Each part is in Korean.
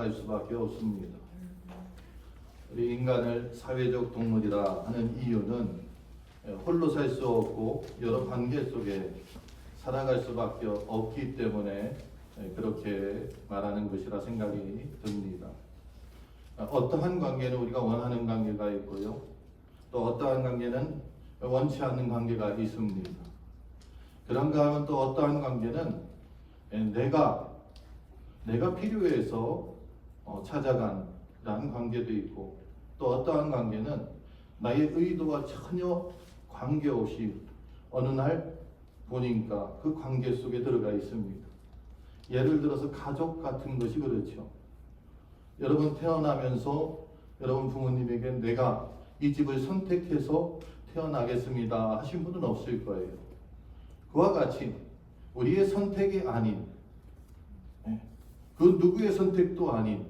살아갈 수밖에 없습니다. 우리 인간을 사회적 동물이라 하는 이유는 홀로 살 수 없고 여러 관계 속에 살아갈 수밖에 없기 때문에 그렇게 말하는 것이라 생각이 듭니다. 어떠한 관계는 우리가 원하는 관계가 있고요, 또 어떠한 관계는 원치 않는 관계가 있습니다. 그런가 하면 또 어떠한 관계는 내가 필요해서 찾아간 라는 관계도 있고, 또 어떠한 관계는 나의 의도와 전혀 관계없이 어느 날 보니까 그 관계 속에 들어가 있습니다. 예를 들어서 가족 같은 것이 그렇죠. 여러분 태어나면서 여러분 부모님에게 내가 이 집을 선택해서 태어나겠습니다 하신 분은 없을 거예요. 그와 같이 우리의 선택이 아닌, 그 누구의 선택도 아닌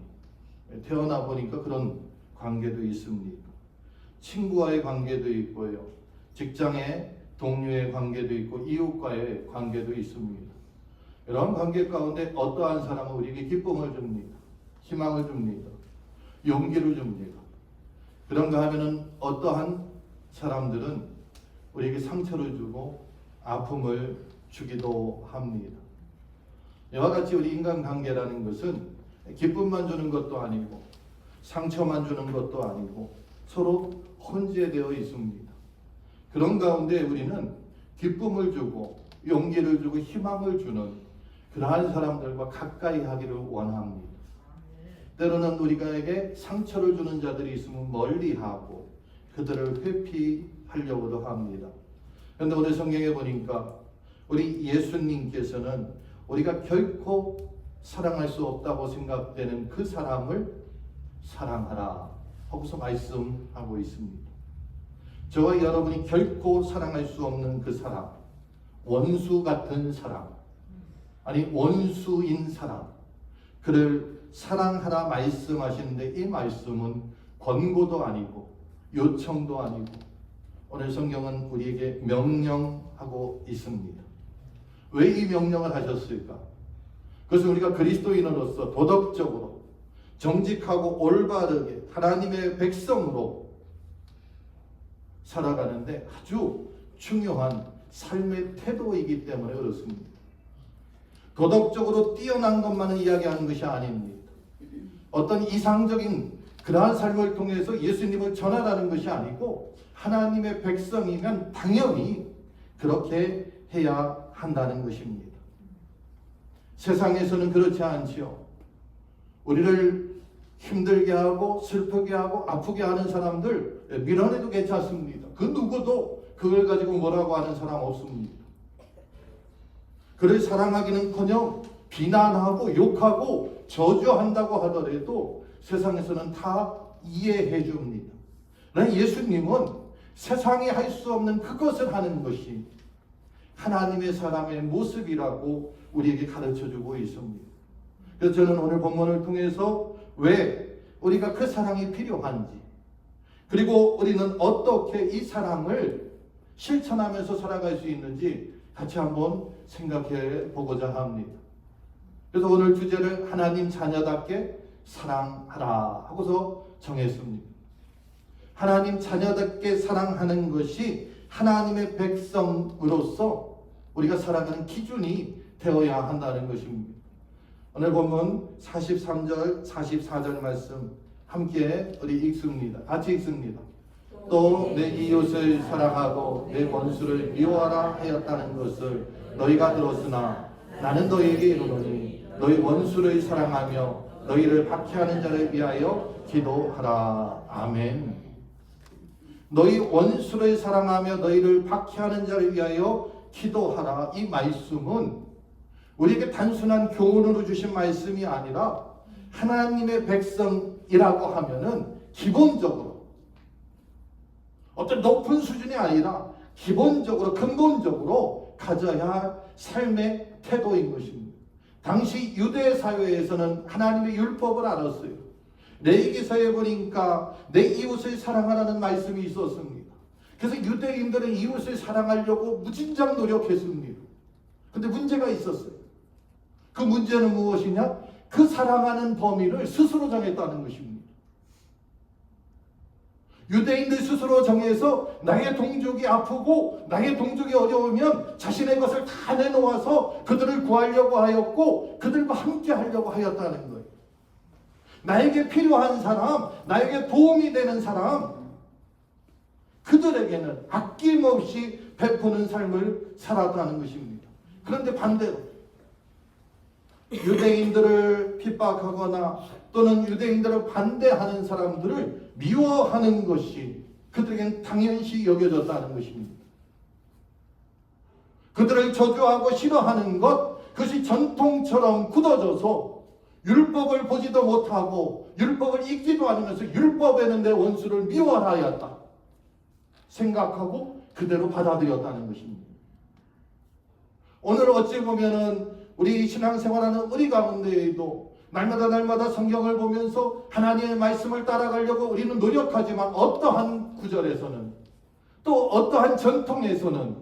태어나 보니까 그런 관계도 있습니다. 친구와의 관계도 있고요, 직장의 동료의 관계도 있고, 이웃과의 관계도 있습니다. 이러한 관계 가운데 어떠한 사람은 우리에게 기쁨을 줍니다. 희망을 줍니다. 용기를 줍니다. 그런가 하면은 어떠한 사람들은 우리에게 상처를 주고 아픔을 주기도 합니다. 이와 같이 우리 인간관계라는 것은 기쁨만 주는 것도 아니고 상처만 주는 것도 아니고 서로 혼재되어 있습니다. 그런 가운데 우리는 기쁨을 주고 용기를 주고 희망을 주는 그러한 사람들과 가까이 하기를 원합니다. 때로는 우리에게 상처를 주는 자들이 있으면 멀리하고 그들을 회피하려고도 합니다. 그런데 오늘 성경에 보니까 우리 예수님께서는 우리가 결코 사랑할 수 없다고 생각되는 그 사람을 사랑하라 하고서 말씀하고 있습니다. 저와 여러분이 결코 사랑할 수 없는 그 사람, 원수 같은 사람, 아니 원수인 사람, 그를 사랑하라 말씀하시는데, 이 말씀은 권고도 아니고 요청도 아니고 오늘 성경은 우리에게 명령하고 있습니다. 왜 이 명령을 하셨을까? 그것은 우리가 그리스도인으로서 도덕적으로 정직하고 올바르게 하나님의 백성으로 살아가는데 아주 중요한 삶의 태도이기 때문에 그렇습니다. 도덕적으로 뛰어난 것만을 이야기하는 것이 아닙니다. 어떤 이상적인 그러한 삶을 통해서 예수님을 전하라는 것이 아니고 하나님의 백성이면 당연히 그렇게 해야 한다는 것입니다. 세상에서는 그렇지 않지요. 우리를 힘들게 하고 슬프게 하고 아프게 하는 사람들 밀어내도 괜찮습니다. 그 누구도 그걸 가지고 뭐라고 하는 사람 없습니다. 그를 사랑하기는커녕 비난하고 욕하고 저주한다고 하더라도 세상에서는 다 이해해 줍니다. 그러나 예수님은 세상이 할 수 없는 그것을 하는 것이 하나님의 사람의 모습이라고 우리에게 가르쳐주고 있습니다. 그래서 저는 오늘 본문을 통해서 왜 우리가 그 사랑이 필요한지, 그리고 우리는 어떻게 이 사랑을 실천하면서 살아갈 수 있는지 같이 한번 생각해 보고자 합니다. 그래서 오늘 주제를 하나님 자녀답게 사랑하라 하고서 정했습니다. 하나님 자녀답게 사랑하는 것이 하나님의 백성으로서 우리가 살아가는 기준이 되어야 한다는 것입니다. 오늘 본문 43절, 44절 말씀 함께 우리 읽습니다. 같이 읽습니다. 또 내 이웃을 사랑하고 내 원수를 미워하라 하였다는 것을 너희가 들었으나 나는 너희에게 이르노니 너희 원수를 사랑하며 너희를 박해하는 자를 위하여 기도하라. 아멘. 너희 원수를 사랑하며 너희를 박해하는 자를 위하여 기도하라. 이 말씀은 우리에게 단순한 교훈으로 주신 말씀이 아니라 하나님의 백성이라고 하면은 기본적으로 어떤 높은 수준이 아니라 기본적으로 근본적으로 가져야 할 삶의 태도인 것입니다. 당시 유대 사회에서는 하나님의 율법을 알았어요. 레위기서에 보니까 내 이웃을 사랑하라는 말씀이 있었습니다. 그래서 유대인들은 이웃을 사랑하려고 무진장 노력했습니다. 근데 문제가 있었어요. 그 문제는 무엇이냐? 그 사랑하는 범위를 스스로 정했다는 것입니다. 유대인들 스스로 정해서 나의 동족이 아프고 나의 동족이 어려우면 자신의 것을 다 내놓아서 그들을 구하려고 하였고 그들과 함께 하려고 하였다는 거예요. 나에게 필요한 사람, 나에게 도움이 되는 사람, 그들에게는 아낌없이 베푸는 삶을 살았다는 것입니다. 그런데 반대로 유대인들을 핍박하거나 또는 유대인들을 반대하는 사람들을 미워하는 것이 그들에겐 당연시 여겨졌다는 것입니다. 그들을 저주하고 싫어하는 것, 그것이 전통처럼 굳어져서 율법을 보지도 못하고 율법을 읽지도 않으면서 율법에는 내 원수를 미워하였다 생각하고 그대로 받아들였다는 것입니다. 오늘 어찌 보면은 우리 신앙생활하는 우리 가운데에도 날마다 성경을 보면서 하나님의 말씀을 따라가려고 우리는 노력하지만 어떠한 구절에서는 또 어떠한 전통에서는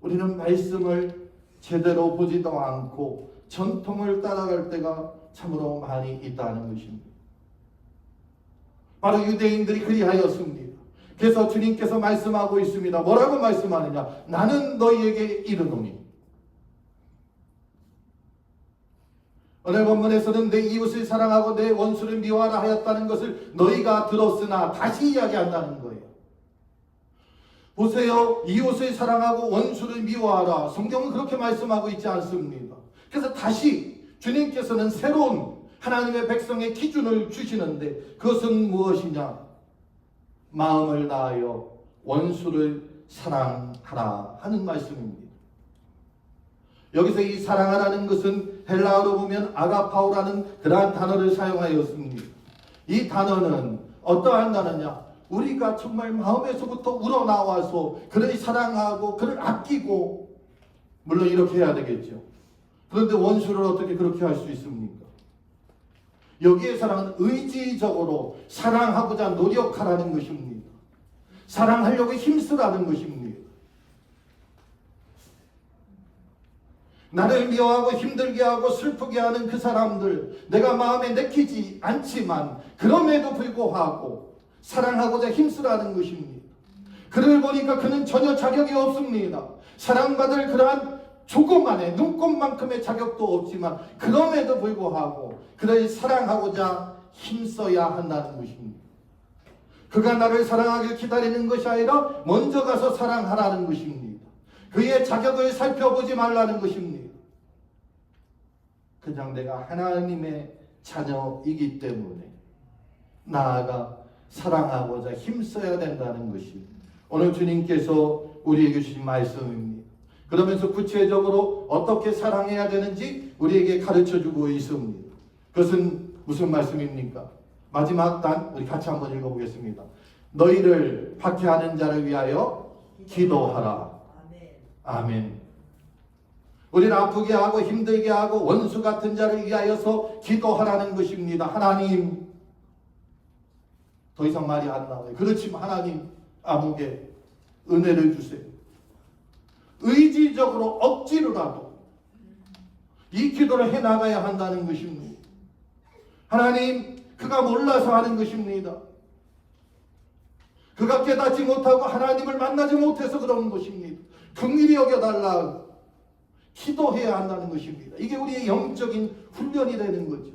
우리는 말씀을 제대로 보지도 않고 전통을 따라갈 때가 참으로 많이 있다는 것입니다. 바로 유대인들이 그리하였습니다. 그래서 주님께서 말씀하고 있습니다. 뭐라고 말씀하느냐? 나는 너희에게 이르노니. 오늘 본문에서는 내 이웃을 사랑하고 내 원수를 미워하라 하였다는 것을 너희가 들었으나 다시 이야기한다는 거예요. 보세요. 이웃을 사랑하고 원수를 미워하라. 성경은 그렇게 말씀하고 있지 않습니다. 그래서 다시 주님께서는 새로운 하나님의 백성의 기준을 주시는데 그것은 무엇이냐? 마음을 다하여 원수를 사랑하라 하는 말씀입니다. 여기서 이 사랑하라는 것은 헬라어로 보면 아가파오라는 그러한 단어를 사용하였습니다. 이 단어는 어떠한 단어냐? 우리가 정말 마음에서부터 우러나와서 그를 사랑하고 그를 아끼고, 물론 이렇게 해야 되겠죠. 그런데 원수를 어떻게 그렇게 할 수 있습니까? 여기에 사랑은 의지적으로 사랑하고자 노력하라는 것입니다. 사랑하려고 힘쓰라는 것입니다. 나를 미워하고 힘들게 하고 슬프게 하는 그 사람들, 내가 마음에 내키지 않지만 그럼에도 불구하고 사랑하고자 힘쓰라는 것입니다. 그를 보니까 그는 전혀 자격이 없습니다. 사랑받을 그러한 조그만의 눈꼽만큼의 자격도 없지만 그럼에도 불구하고 그를 사랑하고자 힘써야 한다는 것입니다. 그가 나를 사랑하길 기다리는 것이 아니라 먼저 가서 사랑하라는 것입니다. 그의 자격을 살펴보지 말라는 것입니다. 그냥 내가 하나님의 자녀이기 때문에 나아가 사랑하고자 힘써야 된다는 것이 오늘 주님께서 우리에게 주신 말씀입니다. 그러면서 구체적으로 어떻게 사랑해야 되는지 우리에게 가르쳐주고 있습니다. 그것은 무슨 말씀입니까? 마지막 단 우리 같이 한번 읽어보겠습니다. 너희를 박해하는 자를 위하여 기도하라. 아멘. 우리를 아프게 하고 힘들게 하고 원수 같은 자를 위하여서 기도하라는 것입니다. 하나님, 더 이상 말이 안 나와요. 그렇지만 하나님, 아무게 은혜를 주세요. 의지적으로 억지로라도 이 기도를 해나가야 한다는 것입니다. 하나님, 그가 몰라서 하는 것입니다. 그가 깨닫지 못하고 하나님을 만나지 못해서 그런 것입니다. 긍휼히 여겨달라 기도해야 한다는 것입니다. 이게 우리의 영적인 훈련이 되는 거죠.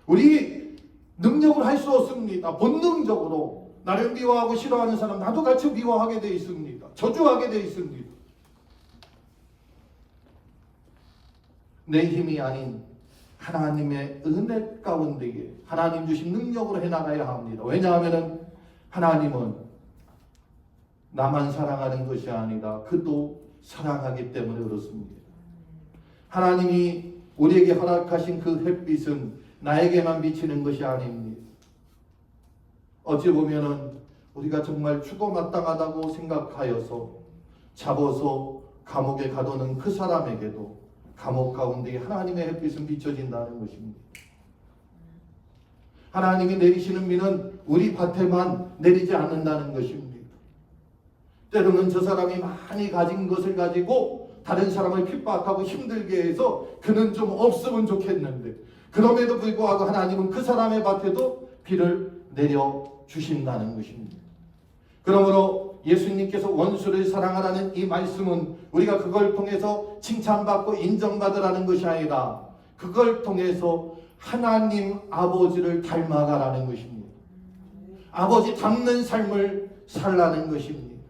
우리 능력을 할 수 없습니다. 본능적으로 나를 미워하고 싫어하는 사람 나도 같이 미워하게 되어 있습니다. 저주하게 되어 있습니다. 내 힘이 아닌 하나님의 은혜 가운데에 하나님 주신 능력으로 해나가야 합니다. 왜냐하면 하나님은 나만 사랑하는 것이 아니라 그도 사랑하기 때문에 그렇습니다. 하나님이 우리에게 허락하신 그 햇빛은 나에게만 비치는 것이 아닙니다. 어찌 보면은 우리가 정말 죽어마땅하다고 생각하여서 잡아서 감옥에 가두는 그 사람에게도 감옥 가운데 하나님의 햇빛은 비춰진다는 것입니다. 하나님이 내리시는 비는 우리 밭에만 내리지 않는다는 것입니다. 때로는 저 사람이 많이 가진 것을 가지고 다른 사람을 핍박하고 힘들게 해서 그는 좀 없으면 좋겠는데, 그럼에도 불구하고 하나님은 그 사람의 밭에도 비를 내려주신다는 것입니다. 그러므로 예수님께서 원수를 사랑하라는 이 말씀은 우리가 그걸 통해서 칭찬받고 인정받으라는 것이 아니라 그걸 통해서 하나님 아버지를 닮아가라는 것입니다. 아버지 닮는 삶을 살라는 것입니다.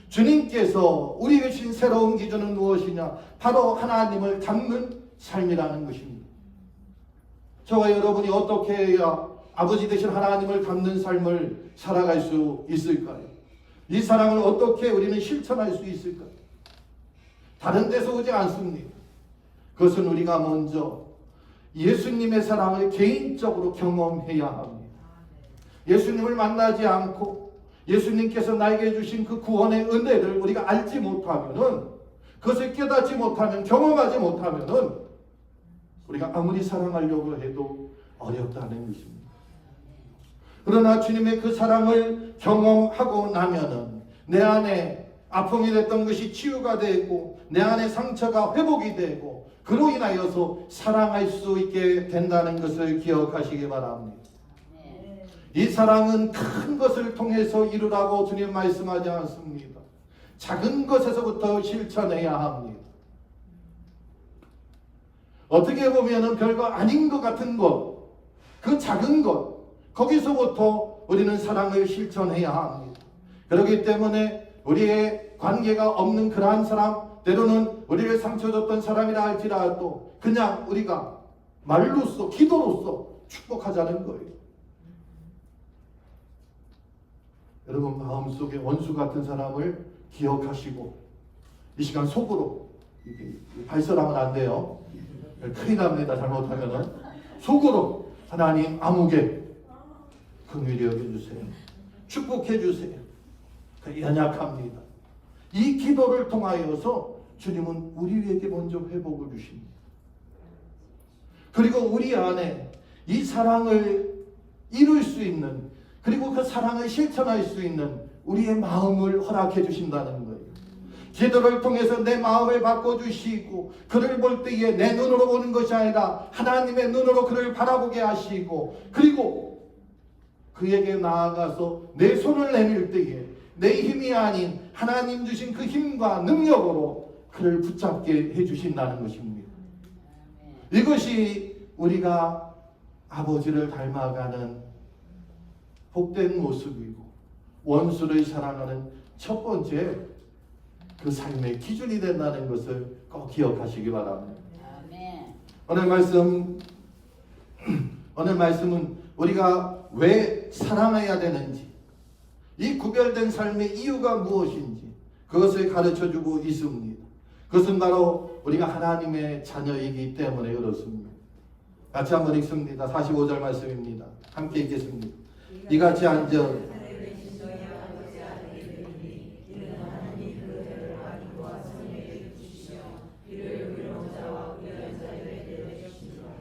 주님께서 우리에게 주신 새로운 기준은 무엇이냐? 바로 하나님을 닮는 삶이라는 것입니다. 저와 여러분이 어떻게 해야 아버지 되신 하나님을 닮는 삶을 살아갈 수 있을까요? 이 사랑을 어떻게 우리는 실천할 수 있을까요? 다른 데서 오지 않습니다. 그것은 우리가 먼저 예수님의 사랑을 개인적으로 경험해야 합니다. 예수님을 만나지 않고 예수님께서 나에게 주신 그 구원의 은혜를 우리가 알지 못하면은, 그것을 깨닫지 못하면, 경험하지 못하면은 우리가 아무리 사랑하려고 해도 어렵다는 것입니다. 그러나 주님의 그 사랑을 경험하고 나면은 내 안에 아픔이 됐던 것이 치유가 되고 내 안에 상처가 회복이 되고 그로 인하여서 사랑할 수 있게 된다는 것을 기억하시기 바랍니다. 이 사랑은 큰 것을 통해서 이루라고 주님 말씀하지 않습니다. 작은 것에서부터 실천해야 합니다. 어떻게 보면 별거 아닌 것 같은 것, 그 작은 것, 거기서부터 우리는 사랑을 실천해야 합니다. 그렇기 때문에 우리의 관계가 없는 그러한 사람, 때로는 우리를 상처 줬던 사람이라 할지라도 그냥 우리가 말로써, 기도로써 축복하자는 거예요. 여러분 마음속에 원수 같은 사람을 기억하시고 이 시간 속으로 발설하면 안 돼요. 큰일 납니다. 잘못하면은. 속으로 하나님 아무개 긍휼히 여겨주세요. 축복해 주세요. 연약합니다. 이 기도를 통하여서 주님은 우리에게 먼저 회복을 주십니다. 그리고 우리 안에 이 사랑을 이룰 수 있는, 그리고 그 사랑을 실천할 수 있는 우리의 마음을 허락해 주신다는 거예요. 기도를 통해서 내 마음을 바꿔주시고 그를 볼 때에 내 눈으로 보는 것이 아니라 하나님의 눈으로 그를 바라보게 하시고, 그리고 그에게 나아가서 내 손을 내밀 때에 내 힘이 아닌 하나님 주신 그 힘과 능력으로 그를 붙잡게 해주신다는 것입니다. 이것이 우리가 아버지를 닮아가는 복된 모습이고 원수를 사랑하는 첫 번째 그 삶의 기준이 된다는 것을 꼭 기억하시기 바랍니다. 오늘 말씀은 우리가 왜 사랑해야 되는지, 이 구별된 삶의 이유가 무엇인지 그것을 가르쳐주고 있습니다. 그것은 바로 우리가 하나님의 자녀이기 때문에 그렇습니다. 같이 한번 읽습니다. 45절 말씀입니다. 함께 읽겠습니다. 이같이 앉아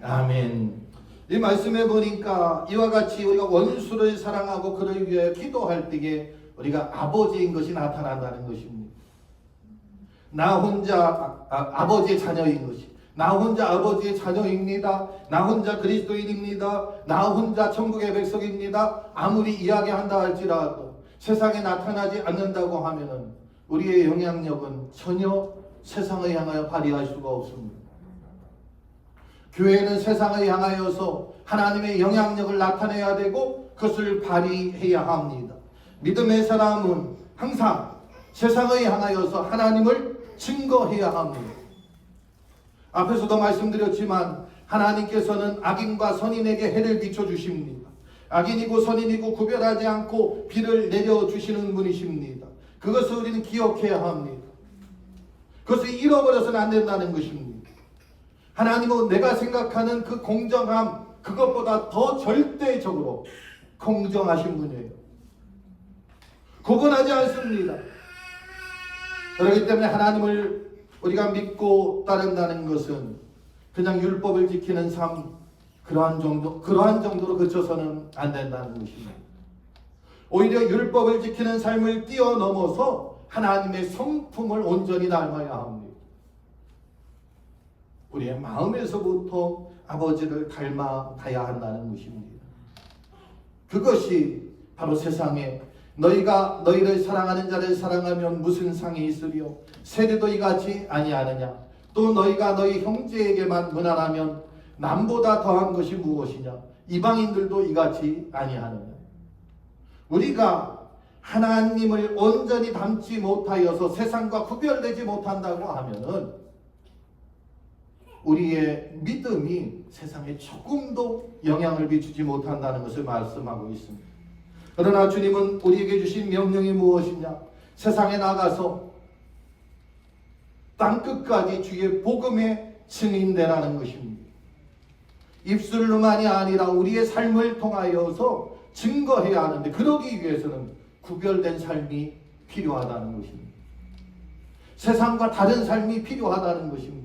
아멘. 이 말씀에 보니까 이와 같이 우리가 원수를 사랑하고 그를 위해 기도할 때에 우리가 아버지인 것이 나타난다는 것입니다. 나 혼자 아버지의 자녀인 것이, 나 혼자 아버지의 자녀입니다. 나 혼자 그리스도인입니다. 나 혼자 천국의 백성입니다. 아무리 이야기한다 할지라도 세상에 나타나지 않는다고 하면은 우리의 영향력은 전혀 세상을 향하여 발휘할 수가 없습니다. 교회는 세상을 향하여서 하나님의 영향력을 나타내야 되고 그것을 발휘해야 합니다. 믿음의 사람은 항상 세상을 향하여서 하나님을 증거해야 합니다. 앞에서도 말씀드렸지만 하나님께서는 악인과 선인에게 해를 비춰주십니다. 악인이고 선인이고 구별하지 않고 비를 내려주시는 분이십니다. 그것을 우리는 기억해야 합니다. 그것을 잃어버려서는 안 된다는 것입니다. 하나님은 내가 생각하는 그 공정함, 그것보다 더 절대적으로 공정하신 분이에요. 구분하지 않습니다. 그렇기 때문에 하나님을 우리가 믿고 따른다는 것은 그냥 율법을 지키는 삶, 그러한 정도로 그쳐서는 안 된다는 것입니다. 오히려 율법을 지키는 삶을 뛰어넘어서 하나님의 성품을 온전히 닮아야 합니다. 우리의 마음에서부터 아버지를 닮아가야 한다는 것입니다. 그것이 바로 세상에 너희가 너희를 사랑하는 자를 사랑하면 무슨 상이 있으리요? 세리도 이같이 아니하느냐? 또 너희가 너희 형제에게만 무난하면 남보다 더한 것이 무엇이냐? 이방인들도 이같이 아니하느냐? 우리가 하나님을 온전히 닮지 못하여서 세상과 구별되지 못한다고 하면은 우리의 믿음이 세상에 조금도 영향을 미치지 못한다는 것을 말씀하고 있습니다. 그러나 주님은 우리에게 주신 명령이 무엇이냐? 세상에 나가서 땅끝까지 주의 복음의 증인되라는 것입니다. 입술로만이 아니라 우리의 삶을 통하여서 증거해야 하는데 그러기 위해서는 구별된 삶이 필요하다는 것입니다. 세상과 다른 삶이 필요하다는 것입니다.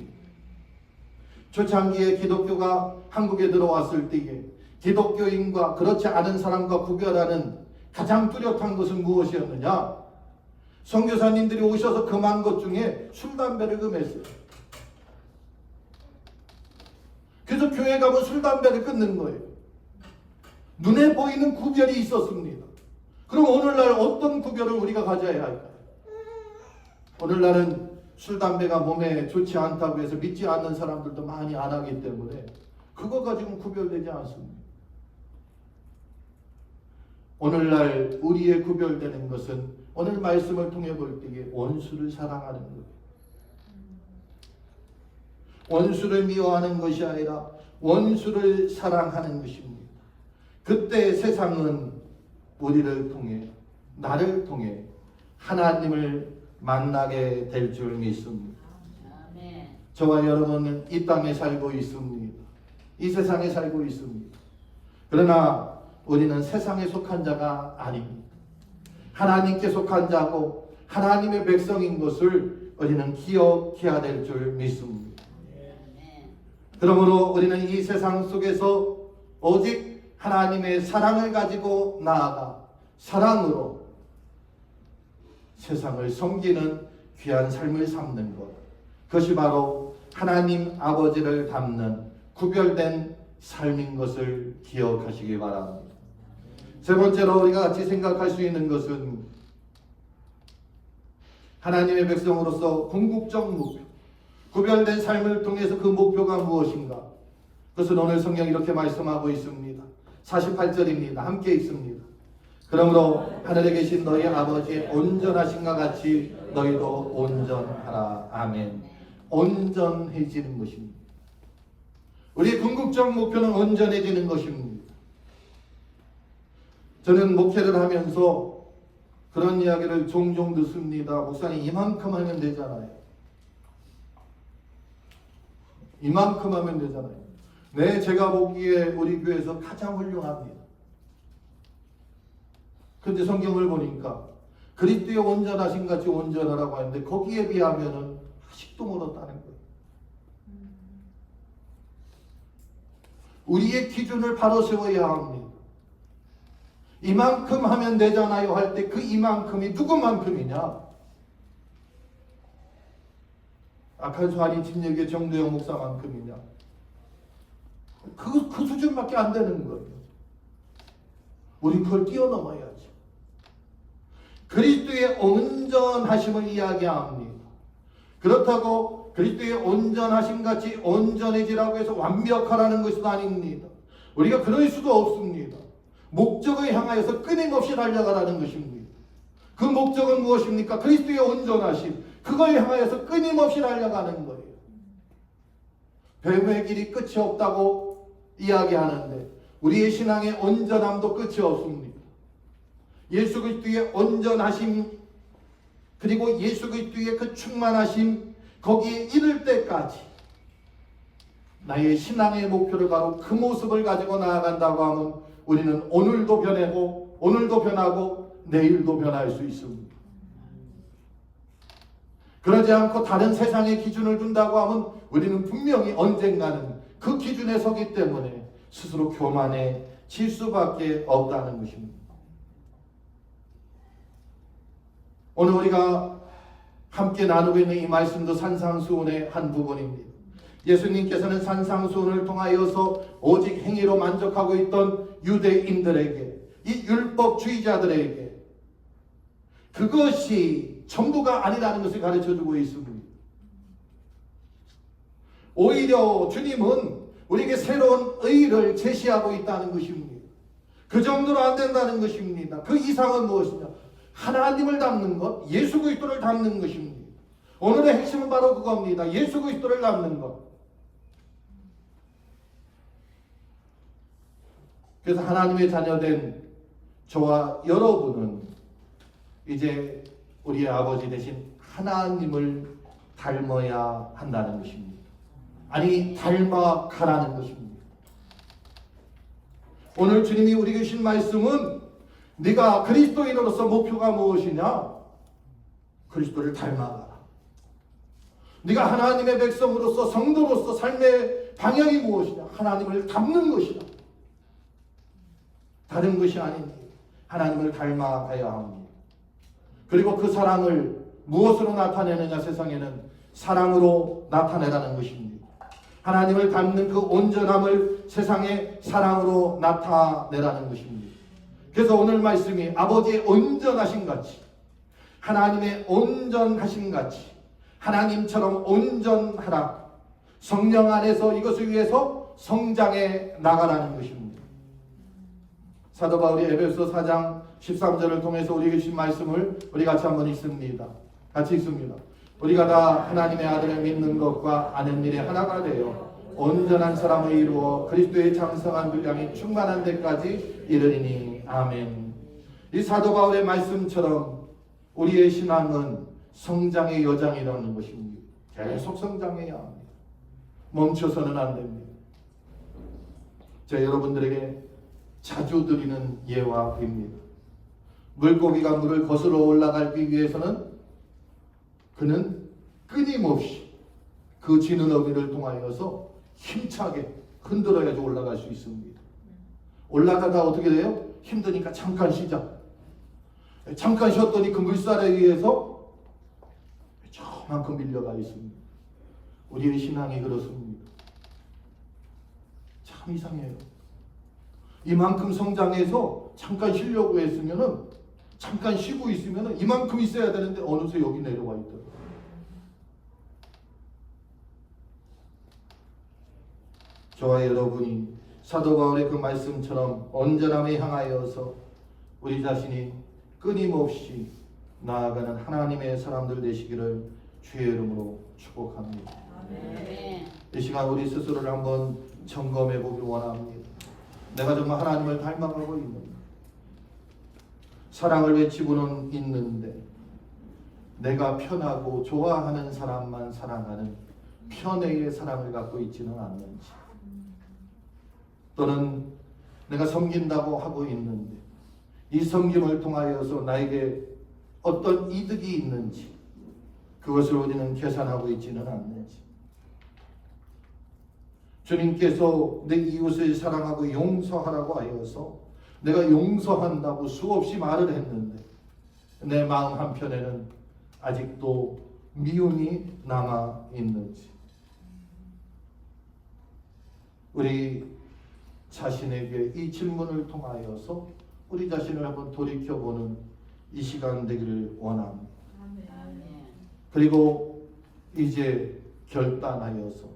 초창기에 기독교가 한국에 들어왔을 때에 기독교인과 그렇지 않은 사람과 구별하는 가장 뚜렷한 것은 무엇이었느냐? 선교사님들이 오셔서 금한 것 중에 술, 담배를 금했어요. 그래서 교회 가면 술, 담배를 끊는 거예요. 눈에 보이는 구별이 있었습니다. 그럼 오늘날 어떤 구별을 우리가 가져야 할까요? 오늘날은 술, 담배가 몸에 좋지 않다고 해서 믿지 않는 사람들도 많이 안 하기 때문에 그거 가지고는 구별되지 않습니다. 오늘날 우리의 구별되는 것은 오늘 말씀을 통해 볼 때에 원수를 사랑하는 것, 원수를 미워하는 것이 아니라 원수를 사랑하는 것입니다. 그때 세상은 우리를 통해, 나를 통해 하나님을 만나게 될 줄 믿습니다. 저와 여러분은 이 땅에 살고 있습니다. 이 세상에 살고 있습니다. 그러나 우리는 세상에 속한 자가 아닙니다. 하나님께 속한 자고 하나님의 백성인 것을 우리는 기억해야 될 줄 믿습니다. 그러므로 우리는 이 세상 속에서 오직 하나님의 사랑을 가지고 나아가 사랑으로 세상을 섬기는 귀한 삶을 삶는 것, 그것이 바로 하나님 아버지를 닮는 구별된 삶인 것을 기억하시기 바랍니다. 세 번째로 우리가 같이 생각할 수 있는 것은 하나님의 백성으로서 궁극적 목표, 구별된 삶을 통해서 그 목표가 무엇인가? 그것은 오늘 성경 이렇게 말씀하고 있습니다. 48절입니다. 함께 읽습니다. 그러므로 하늘에 계신 너희 아버지의 온전하신과 같이 너희도 온전하라. 아멘. 온전해지는 것입니다. 우리의 궁극적 목표는 온전해지는 것입니다. 저는 목회를 하면서 그런 이야기를 종종 듣습니다. 목사님 이만큼 하면 되잖아요. 이만큼 하면 되잖아요. 네, 제가 보기에 우리 교회에서 가장 훌륭합니다. 그런데 성경을 보니까 그리스도의 온전하신 같이 온전하라고 하는데 거기에 비하면은 아직도 멀었다는 거예요. 우리의 기준을 바로 세워야 합니다. 이만큼 하면 되잖아요 할 때 그 이만큼이 누구만큼이냐? 악한수 한인 침례교회 정도영 목사만큼이냐? 그 수준밖에 안 되는 거예요. 우리 그걸 뛰어넘어야지. 그리스도의 온전하심을 이야기합니다. 그렇다고 그리스도의 온전하심 같이 온전해지라고 해서 완벽하라는 것은 아닙니다. 우리가 그럴 수도 없습니다. 목적을 향하여서 끊임없이 달려가라는 것입니다. 그 목적은 무엇입니까? 그리스도의 온전하심. 그걸 향하여서 끊임없이 달려가는 거예요. 뱀의 길이 끝이 없다고 이야기하는데 우리의 신앙의 온전함도 끝이 없습니다. 예수 그리스도의 온전하심 그리고 예수 그리스도의 그 충만하심 거기에 이를 때까지 나의 신앙의 목표를 바로 그 모습을 가지고 나아간다고 하면 우리는 오늘도 변하고 오늘도 변하고 내일도 변할 수 있습니다. 그러지 않고 다른 세상의 기준을 둔다고 하면 우리는 분명히 언젠가는 그 기준에 서기 때문에 스스로 교만해질 수밖에 없다는 것입니다. 오늘 우리가 함께 나누고 있는 이 말씀도 산상수훈의 한 부분입니다. 예수님께서는 산상수훈을 통하여서 오직 행위로 만족하고 있던 유대인들에게, 이 율법주의자들에게 그것이 전부가 아니라는 것을 가르쳐주고 있습니다. 오히려 주님은 우리에게 새로운 의를 제시하고 있다는 것입니다. 그 정도로 안 된다는 것입니다. 그 이상은 무엇이냐? 하나님을 닮는 것, 예수 그리스도를 닮는 것입니다. 오늘의 핵심은 바로 그겁니다. 예수 그리스도를 닮는 것. 그래서 하나님의 자녀된 저와 여러분은 이제 우리의 아버지 대신 하나님을 닮아야 한다는 것입니다. 아니, 닮아가라는 것입니다. 오늘 주님이 우리에게 주신 말씀은 네가 그리스도인으로서 목표가 무엇이냐? 그리스도를 닮아가라. 네가 하나님의 백성으로서 성도로서 삶의 방향이 무엇이냐? 하나님을 닮는 것이다. 다른 것이 아닙니다. 하나님을 닮아가야 합니다. 그리고 그 사랑을 무엇으로 나타내느냐? 세상에는 사랑으로 나타내라는 것입니다. 하나님을 닮는 그 온전함을 세상에 사랑으로 나타내라는 것입니다. 그래서 오늘 말씀이 아버지의 온전하신 같이, 하나님의 온전하신 같이 하나님처럼 온전하라. 성령 안에서 이것을 위해서 성장해 나가라는 것입니다. 사도 바울이 에베소 4장 13절을 통해서 우리에게 주신 말씀을 우리 같이 한번 읽습니다. 같이 읽습니다. 우리가 다 하나님의 아들을 믿는 것과 아는 일에 하나가 되어 온전한 사람을 이루어 그리스도의 장성한 분량이 충만한 데까지 이르리니. 아멘. 이 사도 바울의 말씀처럼 우리의 신앙은 성장의 여정이라는 것입니다. 계속 성장해야 합니다. 멈춰서는 안 됩니다. 제가 여러분들에게 자주 드리는 예화입니다. 물고기가 물을 거슬러 올라가기 위해서는 그는 끊임없이 그 지는 어미를 통하여서 힘차게 흔들어야지 올라갈 수 있습니다. 올라가다 어떻게 돼요? 힘드니까 잠깐 쉬자. 잠깐 쉬었더니 그 물살에 의해서 저만큼 밀려가 있습니다. 우리의 신앙이 그렇습니다. 참 이상해요. 이만큼 성장해서 잠깐 쉬려고 했으면은, 잠깐 쉬고 있으면은 이만큼 있어야 되는데 어느새 여기 내려와 있더라고요. 저와 여러분이 사도 바울의 그 말씀처럼 온전함에 향하여서 우리 자신이 끊임없이 나아가는 하나님의 사람들 되시기를 주의 이름으로 축복합니다. 아멘. 이 시간 우리 스스로를 한번 점검해 보길 원합니다. 내가 정말 하나님을 닮아가고 있는가? 사랑을 외치고는 있는데 내가 편하고 좋아하는 사람만 사랑하는 편애의 사랑을 갖고 있지는 않는지, 또는 내가 섬긴다고 하고 있는데 이 섬김을 통하여서 나에게 어떤 이득이 있는지 그것을 우리는 계산하고 있지는 않는지, 주님께서 내 이웃을 사랑하고 용서하라고 하여서 내가 용서한다고 수없이 말을 했는데 내 마음 한편에는 아직도 미움이 남아 있는지, 우리 자신에게 이 질문을 통하여서 우리 자신을 한번 돌이켜보는 이 시간 되기를 원합니다. 그리고 이제 결단하여서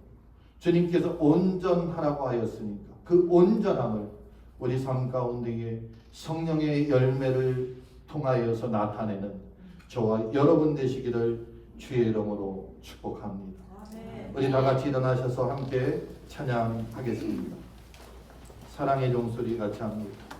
주님께서 온전하라고 하였으니까 그 온전함을 우리 삶 가운데에 성령의 열매를 통하여서 나타내는 저와 여러분 되시기를 주의 이름으로 축복합니다. 우리 다 같이 일어나셔서 함께 찬양하겠습니다. 사랑의 종소리 같이 합니다.